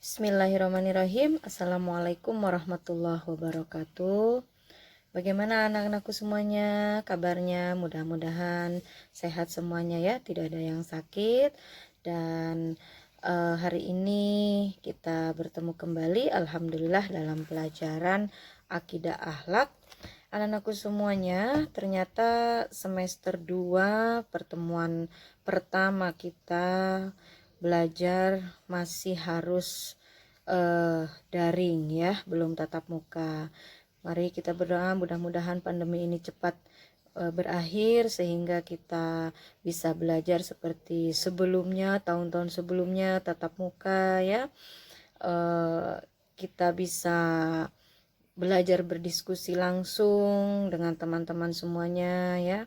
Bismillahirrahmanirrahim. Assalamualaikum warahmatullahi wabarakatuh. Bagaimana anak-anakku semuanya? Kabarnya mudah-mudahan sehat semuanya ya, tidak ada yang sakit. Dan hari ini kita bertemu kembali, alhamdulillah, dalam pelajaran akidah akhlak. Anak-anakku semuanya, ternyata semester 2 pertemuan pertama kita belajar masih harus daring ya, belum tatap muka. Mari kita berdoa mudah-mudahan pandemi ini cepat berakhir sehingga kita bisa belajar seperti sebelumnya, tahun-tahun sebelumnya tatap muka ya. Kita bisa belajar berdiskusi langsung dengan teman-teman semuanya ya.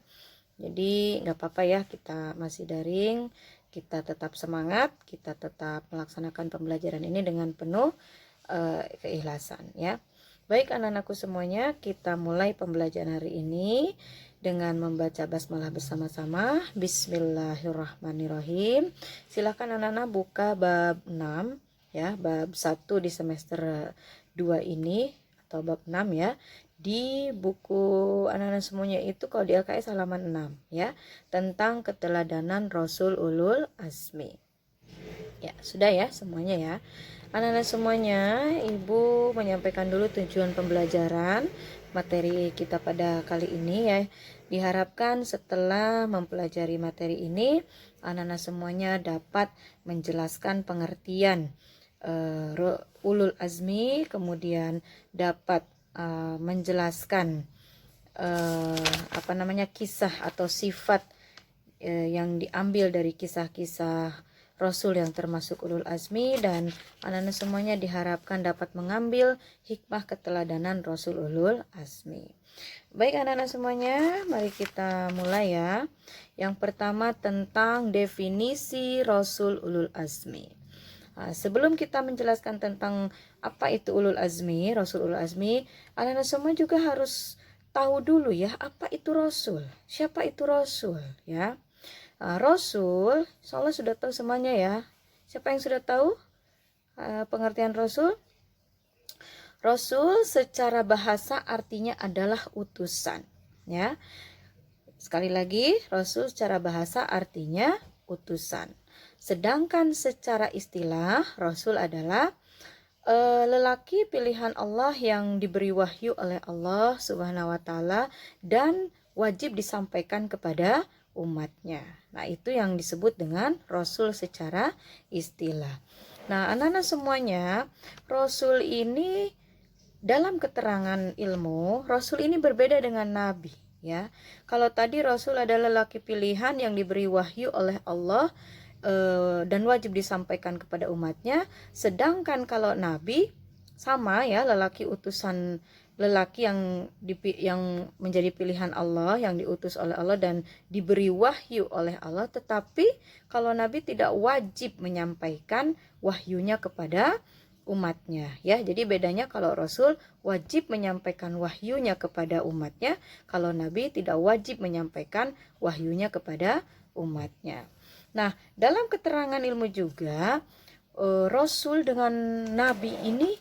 Jadi nggak apa-apa ya, kita masih daring, kita tetap semangat, kita tetap melaksanakan pembelajaran ini dengan penuh keikhlasan ya. Baik anak-anakku semuanya, kita mulai pembelajaran hari ini dengan membaca basmalah bersama-sama. Bismillahirrahmanirrahim. Silakan anak-anak buka bab 6 ya, bab 1 di semester 2 ini atau bab 6 ya. Di buku anak-anak semuanya itu kalau di LKS halaman 6 ya, tentang keteladanan Rasul Ulul Azmi. Ya, sudah ya semuanya ya. Anak-anak semuanya, Ibu menyampaikan dulu tujuan pembelajaran materi kita pada kali ini ya. Diharapkan setelah mempelajari materi ini, anak-anak semuanya dapat menjelaskan pengertian Ulul Azmi, kemudian dapat menjelaskan kisah atau sifat yang diambil dari kisah-kisah Rasul yang termasuk Ulul Azmi, dan anak-anak semuanya diharapkan dapat mengambil hikmah keteladanan Rasul Ulul Azmi. Baik anak-anak semuanya, mari kita mulai ya. Yang pertama tentang definisi Rasul Ulul Azmi. Sebelum kita menjelaskan tentang apa itu Ulul Azmi, Rasul Ulul Azmi, anak-anak semua juga harus tahu dulu ya, apa itu Rasul, siapa itu Rasul ya. Rasul, insya Allah sudah tahu semuanya ya. Siapa yang sudah tahu pengertian Rasul? Rasul secara bahasa artinya adalah utusan ya. Sekali lagi, Rasul secara bahasa artinya utusan. Sedangkan secara istilah, Rasul adalah lelaki pilihan Allah yang diberi wahyu oleh Allah Subhanahu wa Ta'ala dan wajib disampaikan kepada umatnya. Nah, itu yang disebut dengan Rasul secara istilah. Nah, anak-anak semuanya, Rasul ini dalam keterangan ilmu, Rasul ini berbeda dengan Nabi ya. Kalau tadi Rasul adalah lelaki pilihan yang diberi wahyu oleh Allah dan wajib disampaikan kepada umatnya. Sedangkan kalau Nabi sama ya, lelaki utusan, lelaki yang menjadi pilihan Allah, yang diutus oleh Allah dan diberi wahyu oleh Allah. Tetapi kalau Nabi tidak wajib menyampaikan wahyunya kepada umatnya ya. Jadi bedanya, kalau Rasul wajib menyampaikan wahyunya kepada umatnya, kalau Nabi tidak wajib menyampaikan wahyunya kepada umatnya. Nah, dalam keterangan ilmu juga Rasul dengan Nabi ini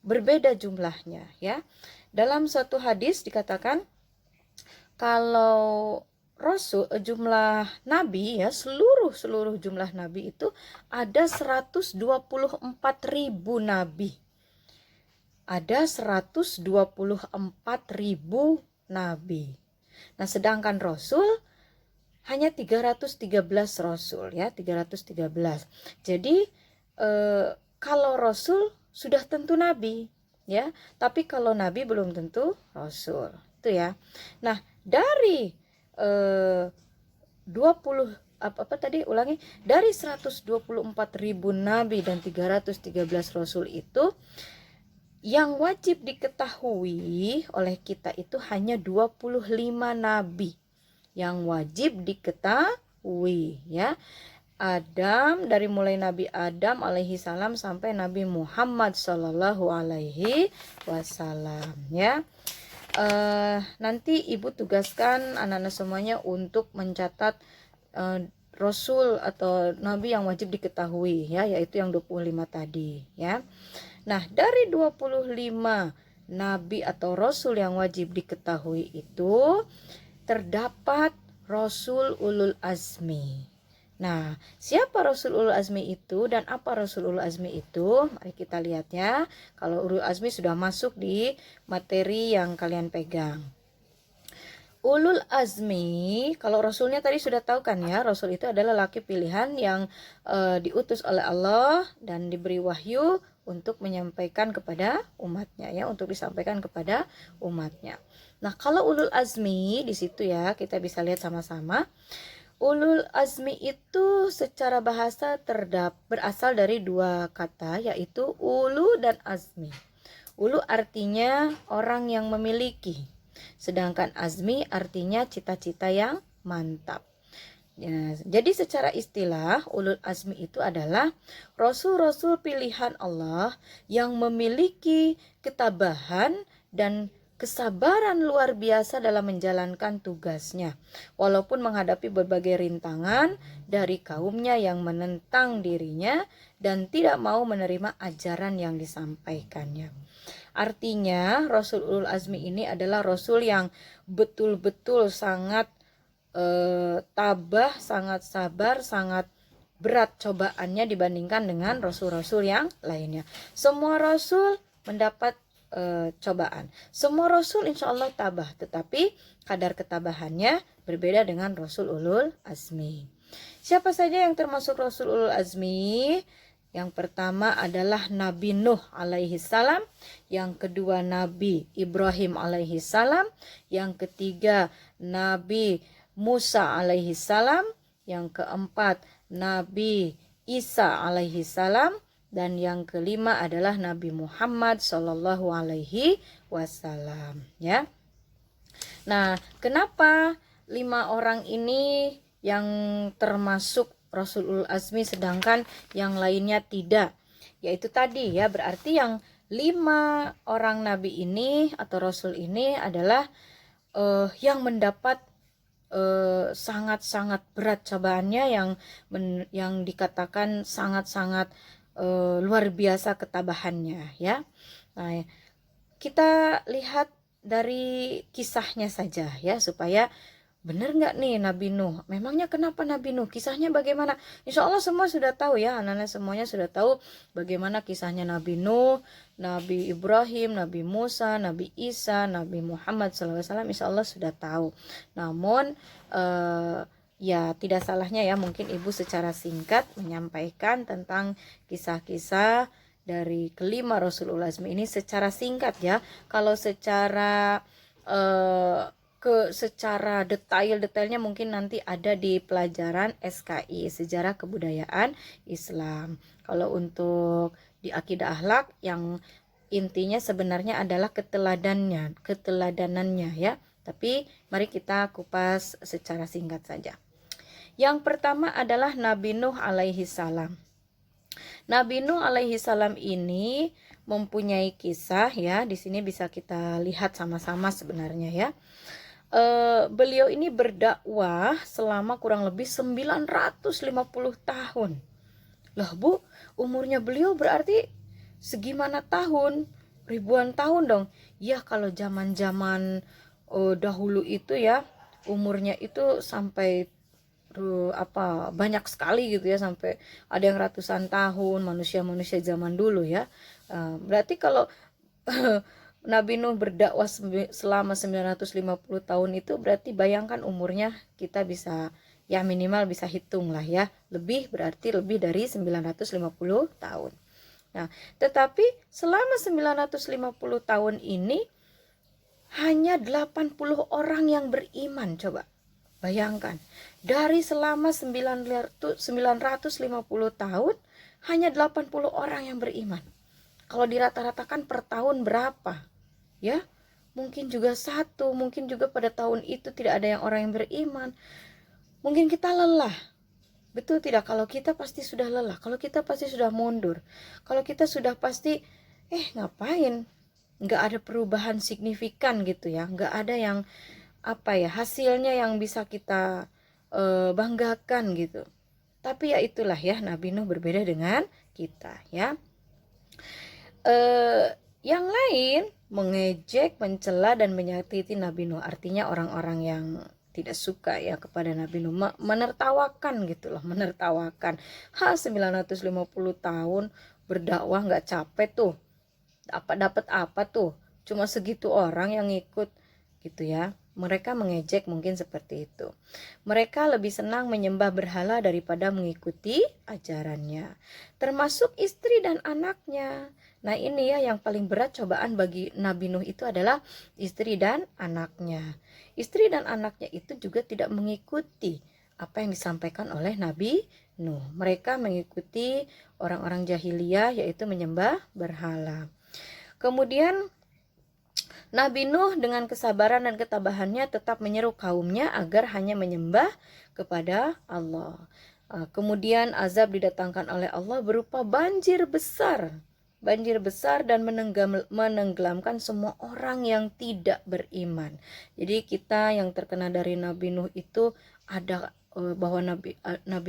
berbeda jumlahnya ya. Dalam satu hadis dikatakan kalau Rasul jumlah Nabi ya, seluruh jumlah Nabi itu ada 124.000 Nabi. Ada 124.000 Nabi. Nah, sedangkan Rasul hanya 313 Rasul ya, 313. Jadi kalau Rasul sudah tentu Nabi ya, tapi kalau Nabi belum tentu Rasul. Itu ya. Nah, dari 124.000 Nabi dan 313 Rasul itu, yang wajib diketahui oleh kita itu hanya 25 Nabi yang wajib diketahui ya. Dari mulai Nabi Adam alaihi salam sampai Nabi Muhammad sallallahu alaihi wasallam ya. Nanti Ibu tugaskan anak-anak semuanya untuk mencatat rasul atau nabi yang wajib diketahui ya, yaitu yang 25 tadi ya. Nah, dari 25 nabi atau rasul yang wajib diketahui itu terdapat rasul ulul azmi. Nah, siapa rasul ulul azmi itu dan apa rasul ulul azmi itu? Mari kita lihat ya. Kalau ulul azmi sudah masuk di materi yang kalian pegang. Ulul azmi, kalau rasulnya tadi sudah tahu kan ya, rasul itu adalah laki pilihan yang diutus oleh Allah dan diberi wahyu untuk menyampaikan kepada umatnya ya, untuk disampaikan kepada umatnya. Nah, kalau ulul azmi di situ ya, kita bisa lihat sama-sama. Ulul azmi itu secara bahasa berasal dari dua kata, yaitu ulu dan azmi. Ulu artinya orang yang memiliki, sedangkan azmi artinya cita-cita yang mantap. Ya, jadi secara istilah ulul azmi itu adalah rasul-rasul pilihan Allah yang memiliki ketabahan dan kesabaran luar biasa dalam menjalankan tugasnya, walaupun menghadapi berbagai rintangan dari kaumnya yang menentang dirinya dan tidak mau menerima ajaran yang disampaikannya. Artinya Rasul Ulul Azmi ini adalah Rasul yang betul-betul sangat tabah, sangat sabar, sangat berat cobaannya dibandingkan dengan Rasul-Rasul yang lainnya. Semua Rasul mendapat cobaan. Semua Rasul insya Allah tabah, tetapi kadar ketabahannya berbeda dengan Rasul Ulul Azmi. Siapa saja yang termasuk Rasul Ulul Azmi? Yang pertama adalah Nabi Nuh alaihi salam, yang kedua Nabi Ibrahim alaihi salam, yang ketiga Nabi Musa alaihi salam, yang keempat Nabi Isa alaihi salam, dan yang kelima adalah Nabi Muhammad Shallallahu alaihi wasallam ya. Nah, kenapa 5 orang ini yang termasuk Rasulul Azmi sedangkan yang lainnya tidak? Yaitu tadi ya, berarti yang 5 orang nabi ini atau rasul ini adalah yang mendapat sangat-sangat berat cobaannya, yang dikatakan sangat-sangat luar biasa ketabahannya ya. Nah, kita lihat dari kisahnya saja ya, supaya benar nggak nih Nabi Nuh? Memangnya kenapa Nabi Nuh? Kisahnya bagaimana? Insya Allah semua sudah tahu ya, anak-anak semuanya sudah tahu bagaimana kisahnya Nabi Nuh, Nabi Ibrahim, Nabi Musa, Nabi Isa, Nabi Muhammad SAW. Insya Allah sudah tahu. Namun ya tidak salahnya ya mungkin ibu secara singkat menyampaikan tentang kisah-kisah dari kelima Rasulul Azmi ini secara singkat ya. Kalau secara secara detailnya mungkin nanti ada di pelajaran SKI, Sejarah Kebudayaan Islam. Kalau untuk di akidah akhlak yang intinya sebenarnya adalah keteladanannya ya. Tapi mari kita kupas secara singkat saja. Yang pertama adalah Nabi Nuh alaihi salam. Nabi Nuh alaihi salam ini mempunyai kisah ya. Di sini bisa kita lihat sama-sama sebenarnya ya. Beliau ini berdakwah selama kurang lebih 950 tahun. Lah Bu, umurnya beliau berarti segimana tahun? Ribuan tahun dong. Ya kalau zaman-zaman dahulu itu ya, umurnya itu sampai banyak sekali gitu ya, sampai ada yang ratusan tahun, manusia-manusia zaman dulu ya. Berarti kalau Nabi Nuh berdakwah selama 950 tahun itu berarti bayangkan umurnya, kita bisa ya minimal bisa hitung lah ya, berarti lebih dari 950 tahun. Nah, tetapi selama 950 tahun ini hanya 80 orang yang beriman. Coba bayangkan, dari selama 950 tahun hanya 80 orang yang beriman. Kalau dirata-ratakan per tahun berapa? Ya, mungkin juga 1, mungkin juga pada tahun itu tidak ada orang yang beriman. Mungkin kita lelah. Betul tidak? Kalau kita pasti sudah lelah, kalau kita pasti sudah mundur, kalau kita sudah pasti ngapain? Nggak ada perubahan signifikan gitu ya, nggak ada yang hasilnya yang bisa kita banggakan gitu. Tapi ya itulah ya, Nabi Nuh berbeda dengan kita ya. Yang lain mengejek, mencela dan menyakiti Nabi Nuh, artinya orang-orang yang tidak suka ya kepada Nabi Nuh, menertawakan gitu loh, menertawakan. 950 tahun berdakwah nggak capek tuh, dapat apa tuh, cuma segitu orang yang ngikut gitu ya. Mereka mengejek mungkin seperti itu. Mereka lebih senang menyembah berhala daripada mengikuti ajarannya, termasuk istri dan anaknya. Nah ini ya yang paling berat cobaan bagi Nabi Nuh itu adalah istri dan anaknya. Istri dan anaknya itu juga tidak mengikuti apa yang disampaikan oleh Nabi Nuh. Mereka mengikuti orang-orang jahiliyah, yaitu menyembah berhala. Kemudian Nabi Nuh dengan kesabaran dan ketabahannya tetap menyeru kaumnya agar hanya menyembah kepada Allah. Kemudian azab didatangkan oleh Allah berupa banjir besar dan menenggelamkan semua orang yang tidak beriman. Jadi kita yang terkena dari Nabi Nuh itu ada bahwa Nabi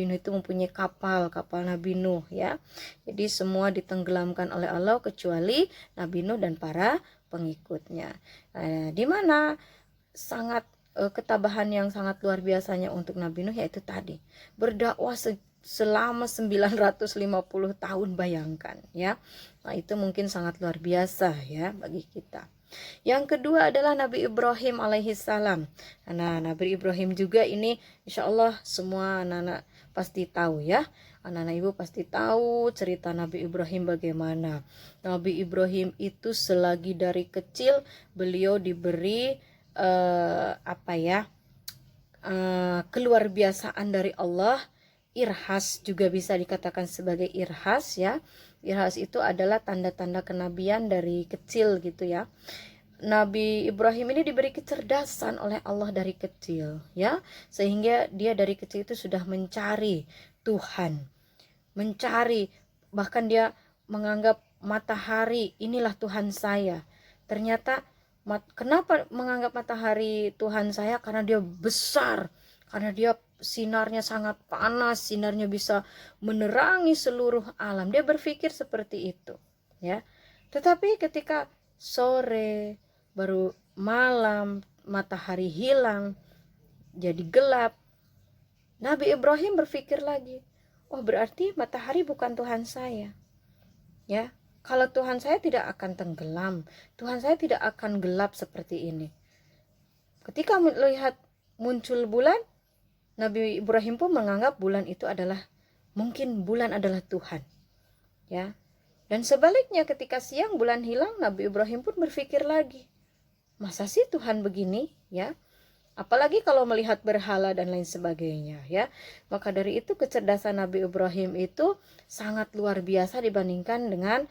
Nuh itu mempunyai kapal Nabi Nuh ya. Jadi semua ditenggelamkan oleh Allah kecuali Nabi Nuh dan para pengikutnya. Di mana sangat ketabahan yang sangat luar biasanya untuk Nabi Nuh yaitu tadi berdakwah selama 950 tahun, bayangkan ya. Nah, itu mungkin sangat luar biasa ya bagi kita. Yang kedua adalah Nabi Ibrahim alaihi salam. Nah, Nabi Ibrahim juga ini insya Allah semua anak-anak pasti tahu ya. Anak-anak ibu pasti tahu cerita Nabi Ibrahim bagaimana. Nabi Ibrahim itu selagi dari kecil beliau diberi keluar biasaan dari Allah. Irhas juga bisa dikatakan sebagai irhas ya. Irhas itu adalah tanda-tanda kenabian dari kecil gitu ya. Nabi Ibrahim ini diberi kecerdasan oleh Allah dari kecil ya, sehingga dia dari kecil itu sudah mencari Tuhan, bahkan dia menganggap matahari inilah Tuhan saya. Ternyata kenapa menganggap matahari Tuhan saya? Karena dia besar, karena dia sinarnya sangat panas, sinarnya bisa menerangi seluruh alam. Dia berpikir seperti itu ya. Tetapi ketika sore, baru malam, matahari hilang, jadi gelap, Nabi Ibrahim berpikir lagi, oh berarti matahari bukan Tuhan saya ya. Kalau Tuhan saya tidak akan tenggelam, Tuhan saya tidak akan gelap seperti ini. Ketika melihat muncul bulan, Nabi Ibrahim pun menganggap bulan itu adalah, mungkin bulan adalah Tuhan ya. Dan sebaliknya ketika siang bulan hilang, Nabi Ibrahim pun berpikir lagi, masa sih Tuhan begini ya? Apalagi kalau melihat berhala dan lain sebagainya ya. Maka dari itu kecerdasan Nabi Ibrahim itu sangat luar biasa dibandingkan dengan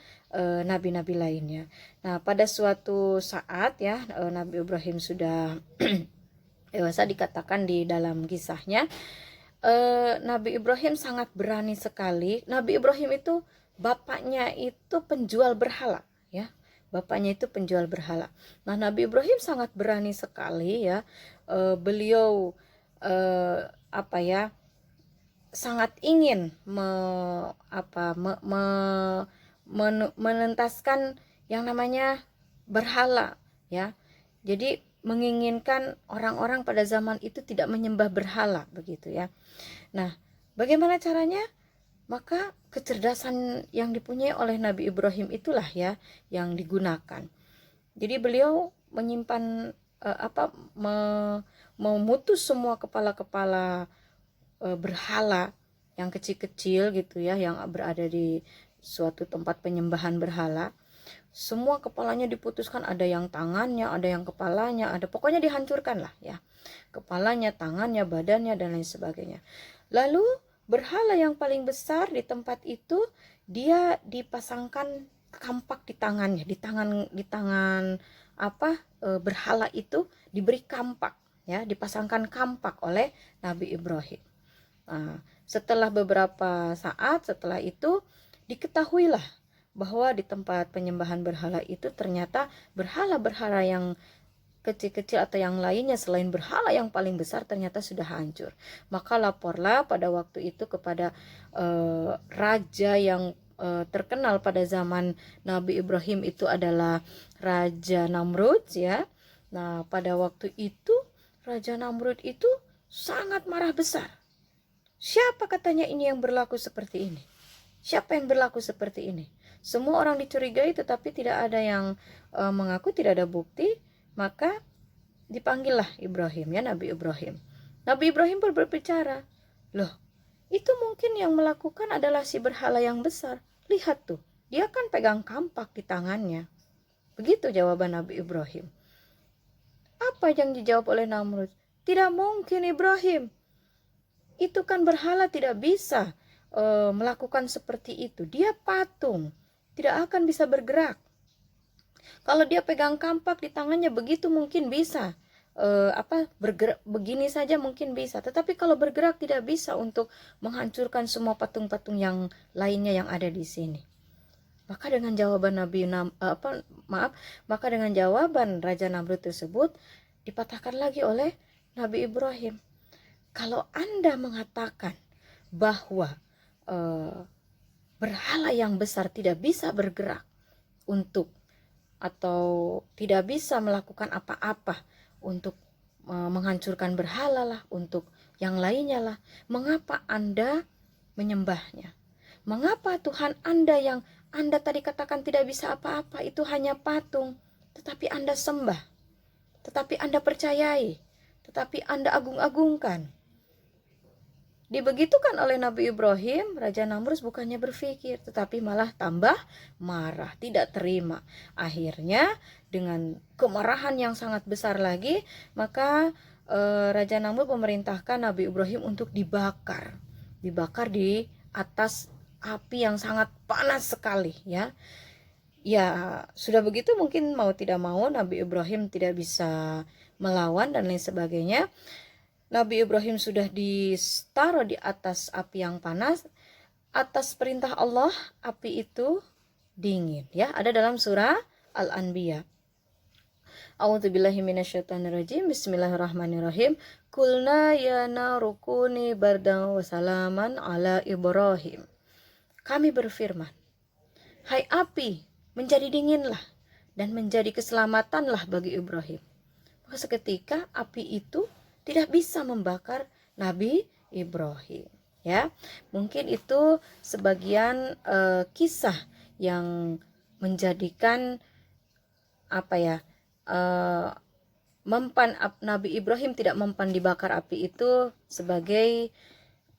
nabi-nabi lainnya. Nah, pada suatu saat ya, Nabi Ibrahim sudah dewasa, dikatakan di dalam kisahnya, Nabi Ibrahim sangat berani sekali. Nabi Ibrahim itu bapaknya itu penjual berhala ya. Bapaknya itu penjual berhala. Nah, Nabi Ibrahim sangat berani sekali ya. Beliau sangat ingin menentaskan yang namanya berhala ya. Jadi menginginkan orang-orang pada zaman itu tidak menyembah berhala begitu ya. Nah, bagaimana caranya? Maka kecerdasan yang dipunyai oleh Nabi Ibrahim itulah ya yang digunakan. Jadi beliau menyimpan memutus semua kepala-kepala berhala yang kecil-kecil gitu ya, yang berada di suatu tempat penyembahan berhala. Semua kepalanya diputuskan, ada yang tangannya, ada yang kepalanya, ada pokoknya dihancurkan lah ya. Kepalanya, tangannya, badannya dan lain sebagainya. Lalu berhala yang paling besar di tempat itu dia dipasangkan kampak di tangannya, di tangan berhala itu diberi kampak ya, dipasangkan kampak oleh Nabi Ibrahim. Nah, setelah beberapa saat setelah itu diketahuilah bahwa di tempat penyembahan berhala itu ternyata berhala-berhala yang kecil-kecil atau yang lainnya selain berhala yang paling besar ternyata sudah hancur. Maka laporlah pada waktu itu kepada raja yang terkenal pada zaman Nabi Ibrahim, itu adalah Raja Namrud ya. Nah, pada waktu itu Raja Namrud itu sangat marah besar. Siapa katanya ini yang berlaku seperti ini? Siapa yang berlaku seperti ini? Semua orang dicurigai tetapi tidak ada yang mengaku, tidak ada bukti. Maka dipanggillah Ibrahim ya, Nabi Ibrahim. Nabi Ibrahim pun berbicara, loh itu mungkin yang melakukan adalah si berhala yang besar. Lihat tuh, dia kan pegang kampak di tangannya. Begitu jawaban Nabi Ibrahim. Apa yang dijawab oleh Namrud? Tidak mungkin Ibrahim. Itu kan berhala, tidak bisa melakukan seperti itu. Dia patung, tidak akan bisa bergerak. Kalau dia pegang kampak di tangannya begitu mungkin bisa. Bergerak begini saja mungkin bisa, tetapi kalau bergerak tidak bisa untuk menghancurkan semua patung-patung yang lainnya yang ada di sini. Maka dengan jawaban maka dengan jawaban Raja Namrud tersebut dipatahkan lagi oleh Nabi Ibrahim. Kalau Anda mengatakan bahwa berhala yang besar tidak bisa bergerak untuk atau tidak bisa melakukan apa-apa untuk menghancurkan berhala lah, untuk yang lainnya lah, mengapa Anda menyembahnya? Mengapa Tuhan Anda yang Anda tadi katakan tidak bisa apa-apa itu hanya patung, tetapi Anda sembah, tetapi Anda percayai, tetapi Anda agung-agungkan? Dibegitukan oleh Nabi Ibrahim, Raja Namrud bukannya berpikir, tetapi malah tambah marah, tidak terima. Akhirnya dengan kemarahan yang sangat besar lagi, maka Raja Namrud memerintahkan Nabi Ibrahim untuk dibakar di atas api yang sangat panas sekali ya. Ya sudah begitu mungkin mau tidak mau Nabi Ibrahim tidak bisa melawan dan lain sebagainya. Nabi Ibrahim sudah ditaruh di atas api yang panas. Atas perintah Allah, api itu dingin ya. Ada dalam surah Al-Anbiya. A'udzubillahi minasyaitonirrajim. Bismillahirrahmanirrahim. Kulna ya narukuni bardan wa salaman ala Ibrahim. Kami berfirman, hai api, menjadi dinginlah dan menjadi keselamatanlah bagi Ibrahim. Maka seketika api itu tidak bisa membakar Nabi Ibrahim ya. Mungkin itu sebagian kisah yang menjadikan mempan Nabi Ibrahim tidak mempan dibakar api itu sebagai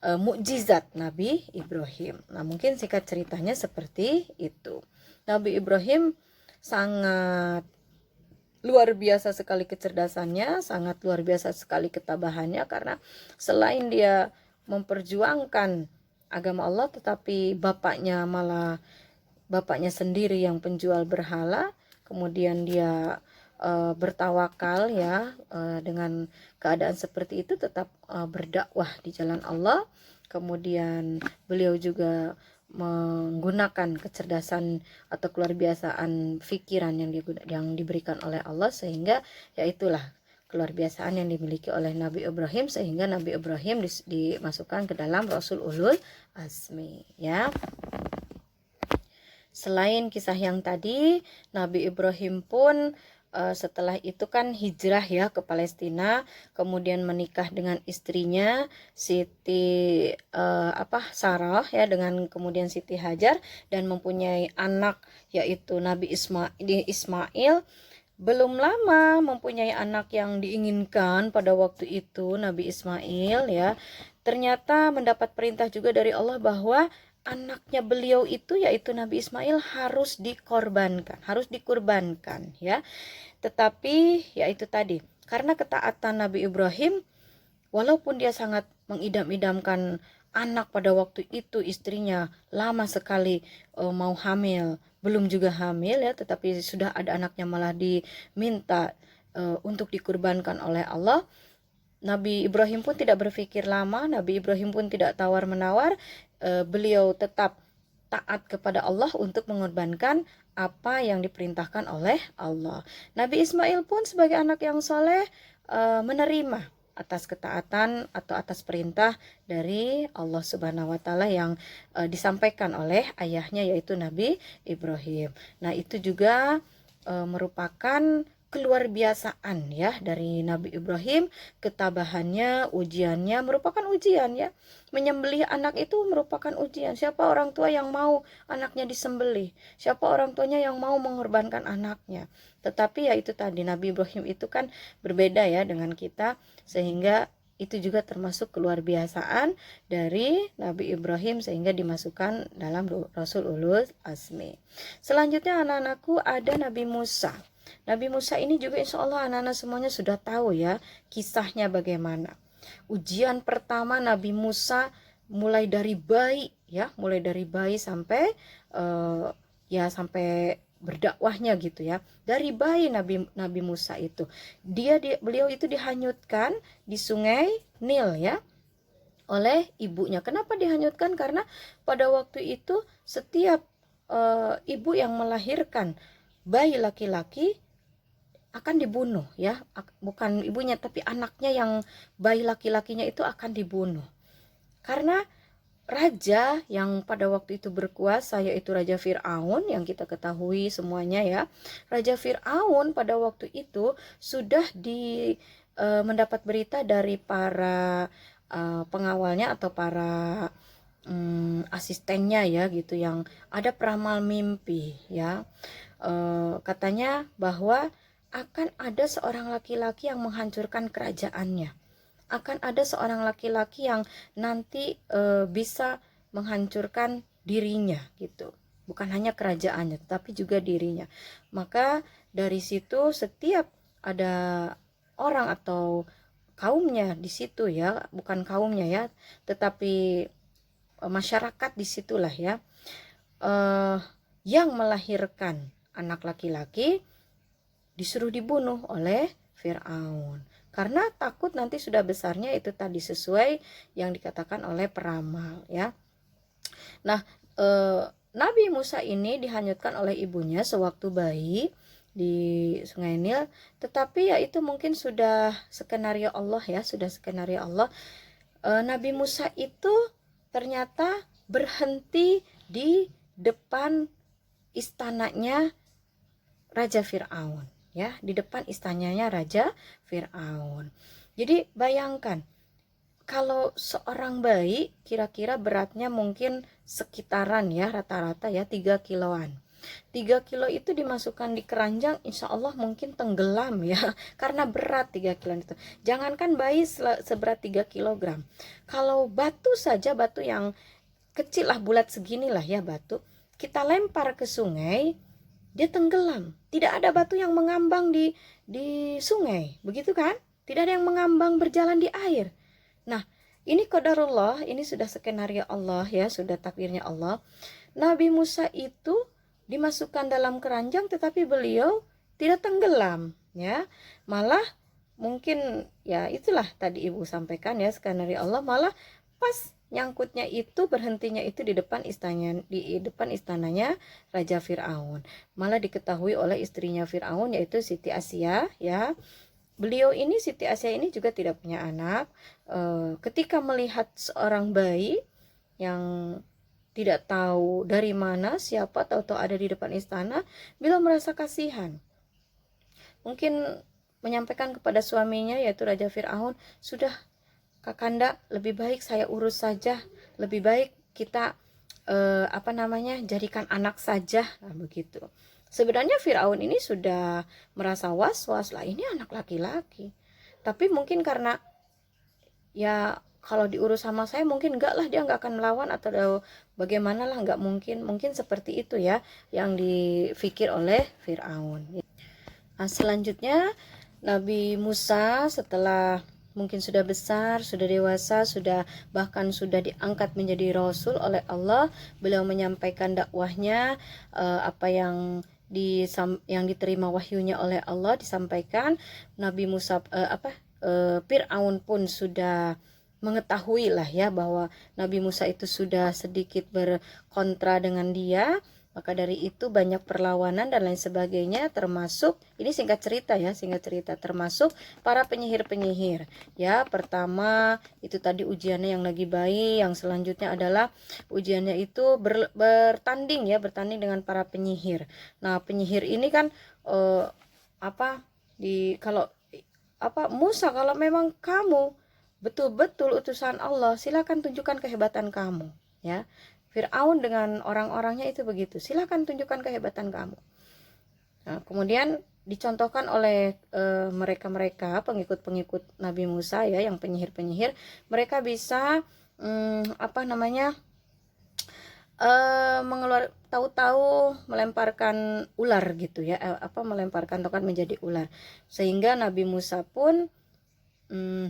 mukjizat Nabi Ibrahim. Nah, mungkin singkat ceritanya seperti itu. Nabi Ibrahim sangat luar biasa sekali kecerdasannya, sangat luar biasa sekali ketabahannya, karena selain dia memperjuangkan agama Allah, tetapi bapaknya sendiri yang penjual berhala. Kemudian dia bertawakal ya, dengan keadaan seperti itu tetap berdakwah di jalan Allah. Kemudian beliau juga menggunakan kecerdasan atau keluar biasaan pikiran yang diberikan oleh Allah, sehingga ya itulah keluar biasaan yang dimiliki oleh Nabi Ibrahim, sehingga Nabi Ibrahim dimasukkan ke dalam Rasul Ulul Azmi ya. Selain kisah yang tadi, Nabi Ibrahim pun setelah itu kan hijrah ya ke Palestina, kemudian menikah dengan istrinya Siti Sarah ya, dengan kemudian Siti Hajar, dan mempunyai anak yaitu Nabi Ismail. Belum lama mempunyai anak yang diinginkan pada waktu itu, Nabi Ismail ya. Ternyata mendapat perintah juga dari Allah bahwa anaknya beliau itu yaitu Nabi Ismail harus dikurbankan ya. Tetapi yaitu tadi, karena ketaatan Nabi Ibrahim, walaupun dia sangat mengidam-idamkan anak pada waktu itu, istrinya lama sekali mau hamil, belum juga hamil ya, tetapi sudah ada anaknya malah diminta untuk dikurbankan oleh Allah. Nabi Ibrahim pun tidak berpikir lama, Nabi Ibrahim pun tidak tawar-menawar, beliau tetap taat kepada Allah untuk mengorbankan apa yang diperintahkan oleh Allah. Nabi Ismail pun sebagai anak yang soleh menerima atas ketaatan atau atas perintah dari Allah Subhanahu wa taala yang disampaikan oleh ayahnya yaitu Nabi Ibrahim. Nah, itu juga merupakan keluar biasaan ya dari Nabi Ibrahim, ketabahannya, ujiannya merupakan ujian ya. Menyembelih anak itu merupakan ujian. Siapa orang tua yang mau anaknya disembelih? Siapa orang tuanya yang mau mengorbankan anaknya? Tetapi ya itu tadi, Nabi Ibrahim itu kan berbeda ya dengan kita, sehingga itu juga termasuk keluar biasaan dari Nabi Ibrahim sehingga dimasukkan dalam Rasul Ulul Azmi. Selanjutnya anak-anakku ada Nabi Musa. Nabi Musa ini juga insya Allah anak-anak semuanya sudah tahu ya kisahnya bagaimana. Ujian pertama Nabi Musa mulai dari bayi ya, mulai dari bayi sampai sampai berdakwahnya gitu ya. Dari bayi Nabi Musa itu, beliau itu dihanyutkan di sungai Nil ya oleh ibunya. Kenapa dihanyutkan? Karena pada waktu itu setiap ibu yang melahirkan bayi laki-laki akan dibunuh ya, bukan ibunya tapi anaknya yang bayi laki-lakinya itu akan dibunuh. Karena raja yang pada waktu itu berkuasa yaitu Raja Fir'aun yang kita ketahui semuanya ya. Raja Fir'aun pada waktu itu sudah mendapat berita dari para pengawalnya atau para asistennya ya gitu, yang ada peramal mimpi ya. Katanya bahwa akan ada seorang laki-laki yang menghancurkan kerajaannya, akan ada seorang laki-laki yang nanti bisa menghancurkan dirinya gitu, bukan hanya kerajaannya tetapi juga dirinya. Maka dari situ setiap ada orang atau kaumnya di situ ya, bukan kaumnya ya tetapi masyarakat disitulah ya, yang melahirkan anak laki-laki disuruh dibunuh oleh Fir'aun karena takut nanti sudah besarnya itu tadi sesuai yang dikatakan oleh peramal ya. Nah, Nabi Musa ini dihanyutkan oleh ibunya sewaktu bayi di Sungai Nil, tetapi ya itu mungkin sudah skenario Allah ya, sudah skenario Allah. Nabi Musa itu ternyata berhenti di depan istananya Raja Fir'aun ya, di depan istananya Raja Fir'aun. Jadi bayangkan kalau seorang bayi kira-kira beratnya mungkin sekitaran ya rata-rata ya 3 kiloan. 3 kilo itu dimasukkan di keranjang insya Allah mungkin tenggelam ya karena berat 3 kilo itu. Jangankan bayi seberat 3 kilogram, kalau batu saja, batu yang kecil lah, bulat segini lah ya batu, kita lempar ke sungai dia tenggelam. Tidak ada batu yang mengambang di sungai, begitu kan? Tidak ada yang mengambang berjalan di air. Nah, ini qadarullah, ini sudah skenario Allah ya, sudah takdirnya Allah. Nabi Musa itu dimasukkan dalam keranjang tetapi beliau tidak tenggelam ya. Malah mungkin ya itulah tadi Ibu sampaikan ya, skenario Allah, malah pas nyangkutnya itu, berhentinya itu di depan istananya Raja Fir'aun. Malah diketahui oleh istrinya Fir'aun yaitu Siti Asia ya. Beliau ini, Siti Asia ini juga tidak punya anak. Ketika melihat seorang bayi yang tidak tahu dari mana, siapa, tahu-tahu ada di depan istana, beliau merasa kasihan. Mungkin menyampaikan kepada suaminya yaitu Raja Fir'aun, sudah Kakanda, lebih baik saya urus saja, lebih baik kita jadikan anak saja. Nah, begitu. Sebenarnya Fir'aun ini sudah merasa was-was lah, ini anak laki-laki. Tapi mungkin karena ya kalau diurus sama saya mungkin enggak lah, dia enggak akan melawan atau bagaimana lah, enggak mungkin. Mungkin seperti itu ya yang dipikir oleh Fir'aun. Nah, selanjutnya Nabi Musa setelah mungkin sudah besar, sudah dewasa, bahkan sudah diangkat menjadi rasul oleh Allah, beliau menyampaikan dakwahnya, apa yang diterima wahyunya oleh Allah disampaikan. Nabi Musa Fir'aun pun sudah mengetahui lah ya bahwa Nabi Musa itu sudah sedikit berkontra dengan dia. Maka dari itu banyak perlawanan dan lain sebagainya, termasuk ini singkat cerita ya, termasuk para penyihir-penyihir. Ya, pertama itu tadi ujiannya yang lagi baik, yang selanjutnya adalah ujiannya itu bertanding ya, bertanding dengan para penyihir. Nah, penyihir ini kan kalau Musa, kalau memang kamu betul-betul utusan Allah, silakan tunjukkan kehebatan kamu ya. Fir'aun dengan orang-orangnya itu begitu, silakan tunjukkan kehebatan kamu. Nah, kemudian dicontohkan oleh mereka-mereka pengikut-pengikut Nabi Musa ya, yang penyihir-penyihir, mereka bisa tahu-tahu melemparkan ular gitu ya, melemparkan tongkat menjadi ular, sehingga Nabi Musa pun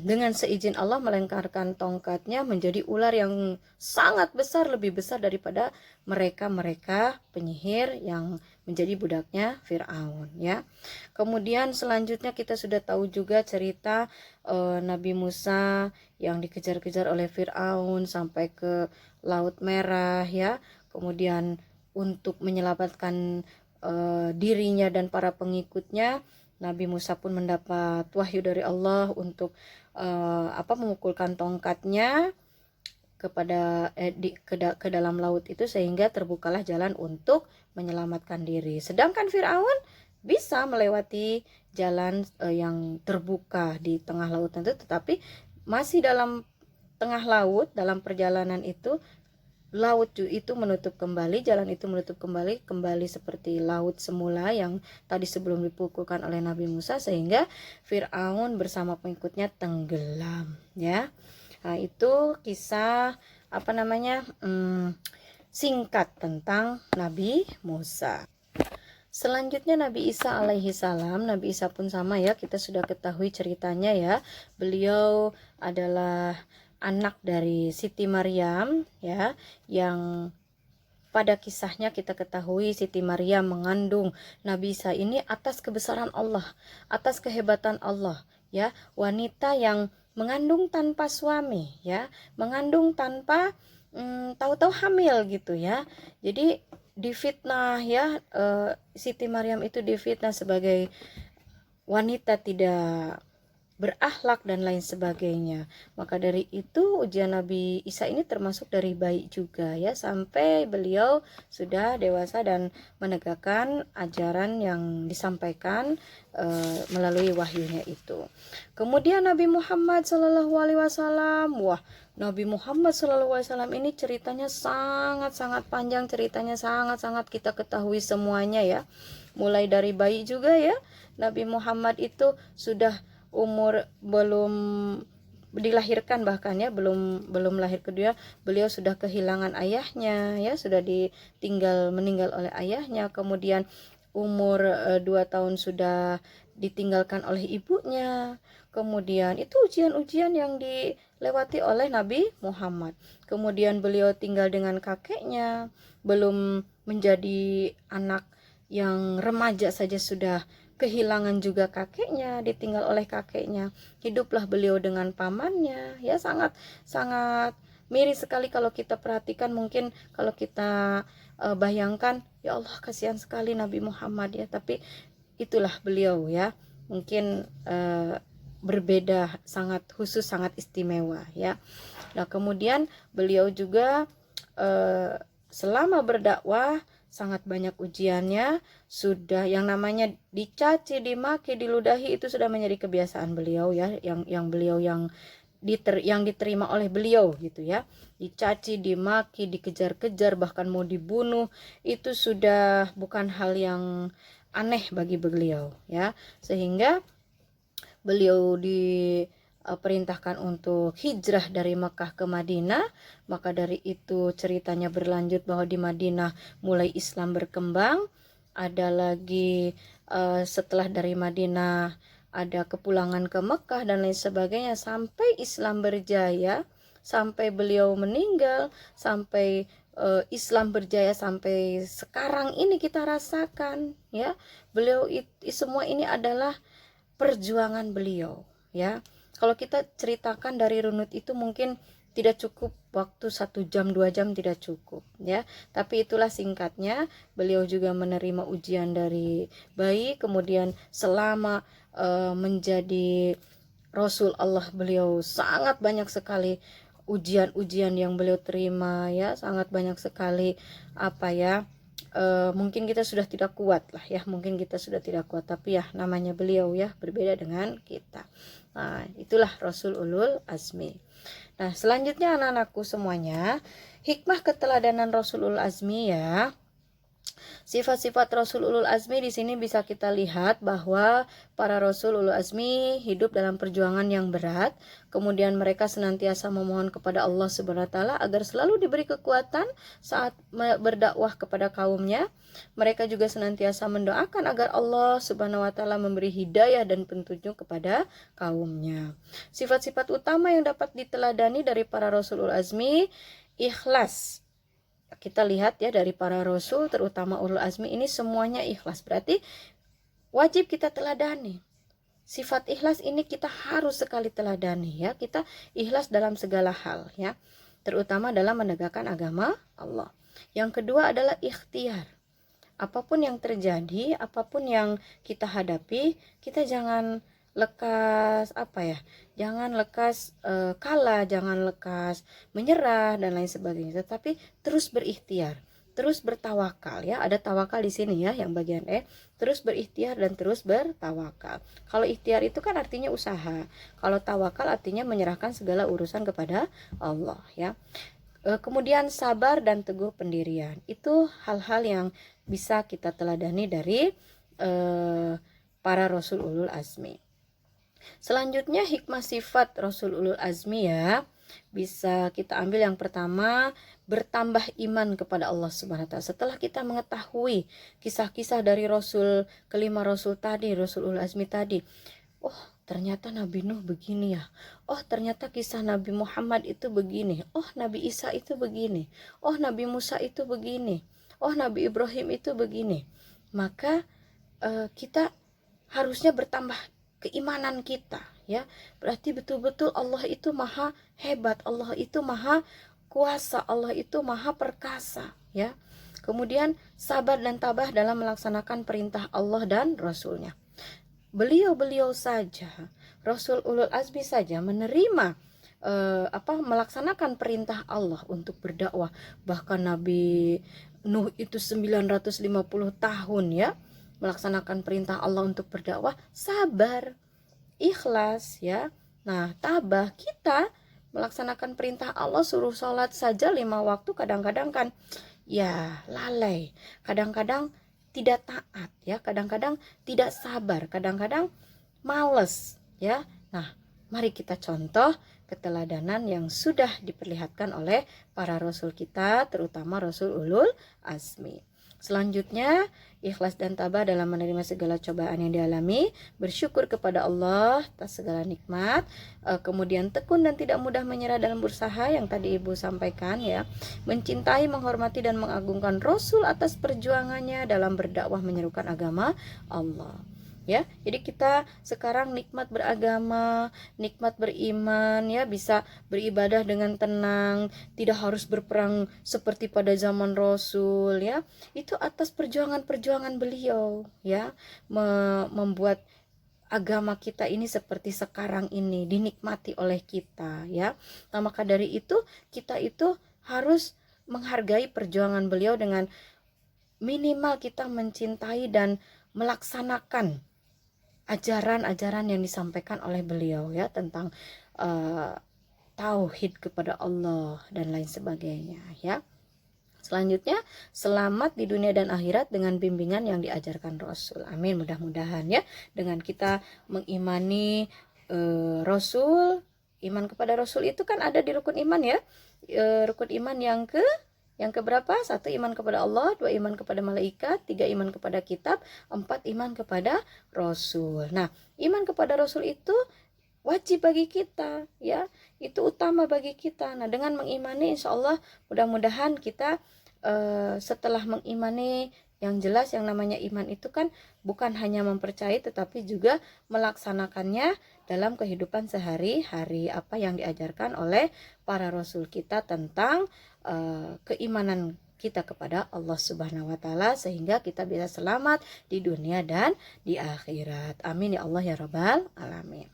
dengan seizin Allah melemparkan tongkatnya menjadi ular yang sangat besar, lebih besar daripada mereka penyihir yang menjadi budaknya Fir'aun ya. Kemudian selanjutnya kita sudah tahu juga cerita Nabi Musa yang dikejar-kejar oleh Fir'aun sampai ke Laut Merah ya. Kemudian untuk menyelamatkan dirinya dan para pengikutnya, Nabi Musa pun mendapat wahyu dari Allah untuk memukulkan tongkatnya ke dalam laut itu, sehingga terbukalah jalan untuk menyelamatkan diri. Sedangkan Fir'aun bisa melewati jalan yang terbuka di tengah lautan itu, tetapi masih dalam tengah laut, dalam perjalanan itu laut itu menutup kembali, jalan itu menutup kembali seperti laut semula yang tadi sebelum dipukulkan oleh Nabi Musa, sehingga Fir'aun bersama pengikutnya tenggelam ya. Nah, itu kisah singkat tentang Nabi Musa. Selanjutnya Nabi Isa alaihi salam. Nabi Isa pun sama ya, kita sudah ketahui ceritanya ya. Beliau adalah anak dari Siti Maryam ya, yang pada kisahnya kita ketahui Siti Maryam mengandung Nabi Isa ini atas kebesaran Allah, atas kehebatan Allah ya. Wanita yang mengandung tanpa suami ya, mengandung tanpa tahu-tahu hamil gitu ya. Jadi difitnah ya, Siti Maryam itu difitnah sebagai wanita tidak berakhlak dan lain sebagainya. Maka dari itu ujian Nabi Isa ini termasuk dari bayi juga ya, sampai beliau sudah dewasa dan menegakkan ajaran yang disampaikan melalui wahyunya itu. Kemudian Nabi Muhammad SAW, Nabi Muhammad SAW ini ceritanya sangat-sangat panjang, ceritanya sangat-sangat kita ketahui semuanya ya. Mulai dari bayi juga ya, Nabi Muhammad itu sudah umur belum dilahirkan, bahkan ya belum lahir kedua, beliau sudah kehilangan ayahnya ya, sudah meninggal oleh ayahnya. Kemudian umur 2 tahun sudah ditinggalkan oleh ibunya. Kemudian itu ujian-ujian yang dilewati oleh Nabi Muhammad. Kemudian beliau tinggal dengan kakeknya, belum menjadi anak yang remaja saja sudah kehilangan juga kakeknya, ditinggal oleh kakeknya. Hiduplah beliau dengan pamannya ya, sangat miris sekali kalau kita perhatikan. Mungkin kalau kita bayangkan, ya Allah kasihan sekali Nabi Muhammad ya, tapi itulah beliau ya, mungkin berbeda, sangat khusus, sangat istimewa ya. Nah, kemudian beliau juga selama berdakwah sangat banyak ujiannya, sudah yang namanya dicaci, dimaki, diludahi itu sudah menjadi kebiasaan beliau ya, yang diterima oleh beliau gitu ya. Dicaci, dimaki, dikejar-kejar, bahkan mau dibunuh, itu sudah bukan hal yang aneh bagi beliau ya, sehingga beliau diperintahkan untuk hijrah dari Makkah ke Madinah. Maka dari itu ceritanya berlanjut bahwa di Madinah mulai Islam berkembang. Ada lagi setelah dari Madinah ada kepulangan ke Mekah dan lain sebagainya, sampai Islam berjaya, sampai beliau meninggal, sampai Islam berjaya sampai sekarang ini kita rasakan ya. Beliau semua ini adalah perjuangan beliau ya. Kalau kita ceritakan dari runut itu mungkin tidak cukup waktu 1 jam 2 jam, tidak cukup ya. Tapi itulah singkatnya, beliau juga menerima ujian dari bayi, kemudian selama menjadi Rasul Allah, beliau sangat banyak sekali ujian-ujian yang beliau terima ya, sangat banyak sekali mungkin kita sudah tidak kuat lah ya, mungkin kita sudah tidak kuat, tapi ya namanya beliau ya berbeda dengan kita. Nah, itulah Rasul Ulul Azmi. Nah, selanjutnya anak-anakku semuanya, hikmah keteladanan Rasul Ulul Azmi ya. Sifat-sifat Rasul Ulul Azmi di sini bisa kita lihat bahwa para Rasul Ulul Azmi hidup dalam perjuangan yang berat. Kemudian mereka senantiasa memohon kepada Allah Subhanahu wa taala agar selalu diberi kekuatan saat berdakwah kepada kaumnya. Mereka juga senantiasa mendoakan agar Allah Subhanahu wa taala memberi hidayah dan petunjuk kepada kaumnya. Sifat-sifat utama yang dapat diteladani dari para Rasul Ulul Azmi, ikhlas. Kita lihat ya, dari para rasul terutama ulul azmi ini semuanya ikhlas, berarti wajib kita teladani. Sifat ikhlas ini kita harus sekali teladani ya, kita ikhlas dalam segala hal ya, terutama dalam menegakkan agama Allah. Yang kedua adalah ikhtiar. Apapun yang terjadi, apapun yang kita hadapi, kita jangan lekas jangan lekas kalah, jangan lekas menyerah dan lain sebagainya, tetapi terus berikhtiar, terus bertawakal ya. Ada tawakal di sini ya, yang bagian terus berikhtiar dan terus bertawakal. Kalau ikhtiar itu kan artinya usaha, kalau tawakal artinya menyerahkan segala urusan kepada Allah ya. Kemudian sabar dan teguh pendirian, itu hal-hal yang bisa kita teladani dari para Rasul Ulul Azmi. Selanjutnya hikmah sifat Rasul Ulul Azmi ya, bisa kita ambil yang pertama, bertambah iman kepada Allah Subhanahu wa taala. Setelah kita mengetahui kisah-kisah dari Rasul, kelima Rasul tadi, Rasul Ulul Azmi tadi, oh ternyata Nabi Nuh begini ya, oh ternyata kisah Nabi Muhammad itu begini, oh Nabi Isa itu begini, oh Nabi Musa itu begini, oh Nabi Ibrahim itu begini. Maka kita harusnya bertambah keimanan kita ya, berarti betul-betul Allah itu maha hebat, Allah itu maha kuasa, Allah itu maha perkasa ya. Kemudian sabar dan tabah dalam melaksanakan perintah Allah dan Rasulnya. Beliau-beliau saja, Rasul Ulul Azmi saja menerima melaksanakan perintah Allah untuk berdakwah. Bahkan Nabi Nuh itu 950 tahun ya, melaksanakan perintah Allah untuk berdakwah, sabar, ikhlas ya. Nah, tabah, kita melaksanakan perintah Allah, suruh sholat saja 5 waktu, kadang-kadang kan ya lalai, kadang-kadang tidak taat ya, kadang-kadang tidak sabar, kadang-kadang males ya. Nah, mari kita contoh keteladanan yang sudah diperlihatkan oleh para rasul kita, terutama Rasul Ulul Azmi. Selanjutnya, ikhlas dan tabah dalam menerima segala cobaan yang dialami, bersyukur kepada Allah atas segala nikmat, kemudian tekun dan tidak mudah menyerah dalam berusaha yang tadi Ibu sampaikan ya, mencintai, menghormati dan mengagungkan Rasul atas perjuangannya dalam berdakwah menyerukan agama Allah. Ya, jadi kita sekarang nikmat beragama, nikmat beriman ya, bisa beribadah dengan tenang, tidak harus berperang seperti pada zaman Rasul ya. Itu atas perjuangan-perjuangan beliau ya, membuat agama kita ini seperti sekarang ini dinikmati oleh kita ya. Nah, maka dari itu kita itu harus menghargai perjuangan beliau dengan minimal kita mencintai dan melaksanakan ajaran-ajaran yang disampaikan oleh beliau ya, tentang tauhid kepada Allah dan lain sebagainya ya. Selanjutnya, selamat di dunia dan akhirat dengan bimbingan yang diajarkan Rasul. Amin, mudah-mudahan ya, dengan kita mengimani Rasul, iman kepada Rasul itu kan ada di rukun iman ya. Rukun iman yang keberapa? 1, iman kepada Allah, 2, iman kepada malaikat, 3, iman kepada kitab, 4, iman kepada Rasul. Nah, iman kepada Rasul itu wajib bagi kita ya, itu utama bagi kita. Nah, dengan mengimani insya Allah mudah-mudahan kita setelah mengimani Yang jelas yang namanya iman itu kan bukan hanya mempercayai tetapi juga melaksanakannya dalam kehidupan sehari-hari, apa yang diajarkan oleh para rasul kita tentang keimanan kita kepada Allah Subhanahu wa taala sehingga kita bisa selamat di dunia dan di akhirat. Amin ya Allah ya rabbal alamin.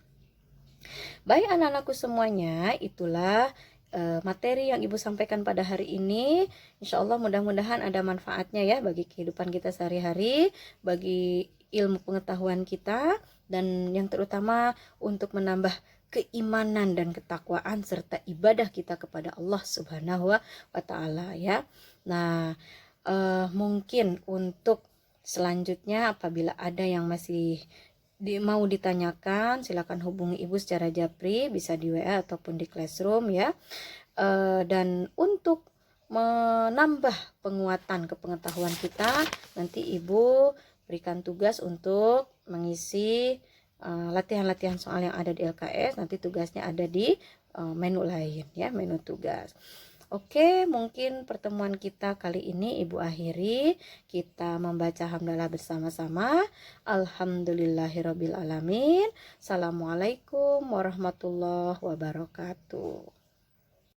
Baik anak-anakku semuanya, itulah materi yang Ibu sampaikan pada hari ini. Insya Allah mudah-mudahan ada manfaatnya ya bagi kehidupan kita sehari-hari, bagi ilmu pengetahuan kita, dan yang terutama untuk menambah keimanan dan ketakwaan serta ibadah kita kepada Allah Subhanahu wa taala ya. Nah, mungkin untuk selanjutnya apabila ada yang masih mau ditanyakan, silakan hubungi Ibu secara japri, bisa di WA ataupun di Classroom ya. Dan untuk menambah penguatan kepengetahuan kita, nanti Ibu berikan tugas untuk mengisi latihan-latihan soal yang ada di LKS. Nanti tugasnya ada di menu lain ya, menu tugas. Oke, mungkin pertemuan kita kali ini Ibu akhiri. Kita membaca hamdalah bersama-sama. Alhamdulillahirabbil alamin. Assalamualaikum warahmatullahi wabarakatuh.